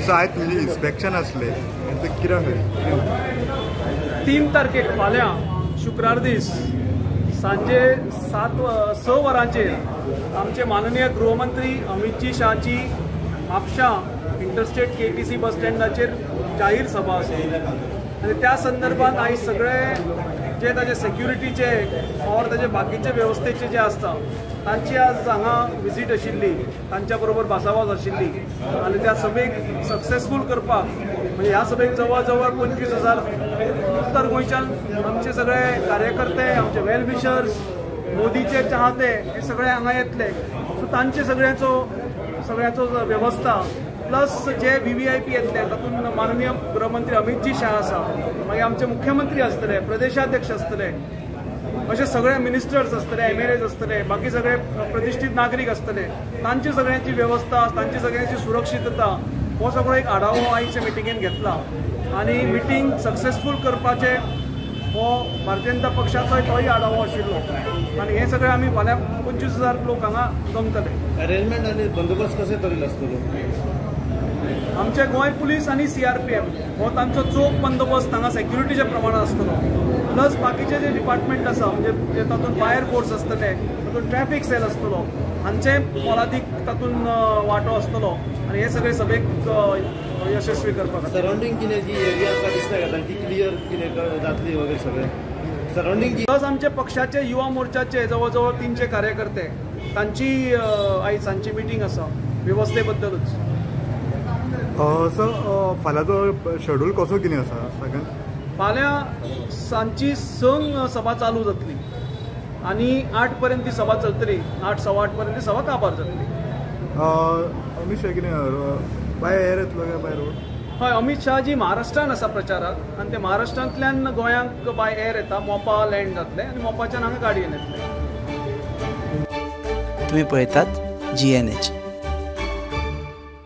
So आयज तुझे inspection असले कित्याक 3 तारखेक फाल्यां शुक्रार दीस सांजे 6 वरांचेर आमचे माननीय गृहमंत्री अमितजी शाहची म्हापशां इंटरस्टेट KTC बस स्टँडाचेर जाहीर सभा आसा आनी त्या संदर्भात आयज सगळे जे ताजे सेक्युरिटीचे और ताजे बाकीचे वेवस्थेचे जे आसता तांची आज हांगा विजीट आशिल्ली, तांच्या बरोबर भासाभास आशिल्ली आनी त्या सभेक सक्सेसफूल करपाक म्हणजे ह्या सभेक जवळ जवळ 25,000 उत्तर गोंयच्यान आमचे सगळे कार्यकर्ते, आमचे वेल विशर्स, मोदीचे चाहते हे सगळे हांगा येतले. सो तांचे सगळ्याचो वेवस्था प्लस जे VVIP येतले तातूंत माननीय गृहमंत्री अमितजी शाह आसा, मागीर आमचे मुख्यमंत्री आसतले, प्रदेशाध्यक्ष आसतले, अशे सगळे मिनिस्टर्स आसतले, MLAs आसतले, बाकी सगळे प्रतिष्ठीत नागरीक आसतले, तांची सगळ्यांची वेवस्था, तांची सगळ्यांची सुरक्षितता हो सगळो एक आढावो आयच्या मिटिंगेन घेतला आनी मिटींग सक्सेसफूल करपाचे हो भारतीय जनता पक्षाचो तोय आढावो आशिल्लो आनी हे सगळे आमी फाल्यां 25,000 लोक हांगा जमतले. अरेंजमेंट आनी बंदोबस्त कशे तरेन आसतलो? आमचे गोंय पुलीस आनी CRPF हो तांचो चोख बंदोबस्त हांगा सेक्युरिटीच्या प्रमाणात आसतलो. प्लस बाकीचे जे डिपार्टमेंट आसा म्हणजे तातूंत फायर फोर्स आसतले, तातूंत ट्रॅफिक सेल आसतलो, हांचे मोलादीक तातूंत वांटो आसतलो आनी हे सगळे सभेक यशस्वी करपाक. सराउंडिंग कितें जी एरिया आमकां दिसता ती क्लियर कितें जातली वगैरे सगळें सराउंडिंग. प्लस आमचे पक्षाचे युवा मोर्चाचे जवळ जवळ 300 कार्यकर्ते तांची आयज सांजची मिटींग आसा वेवस्थे बद्दलूच. सर फाल्यांचो शेड्यूल कसो कितें आसा सगळ्यान? फाल्यां सांजची 6 सभा चालू जातली आनी 8 पर्यंत ती सभा चलतली. 8 सवा 8 पर्यंत ती सभा काबार जातली. अमित शाह कितें बाय एअर येतलो काय बाय रोड? हय, अमित शाहजी महाराष्ट्रान आसा प्रचाराक आनी ते महाराष्ट्रांतल्यान गोंयांक बाय एअर येता, मोपा लँड जातले आनी मोपाच्यान हांगा गाडयेन येतले. तुम्ही पळयतात GNH.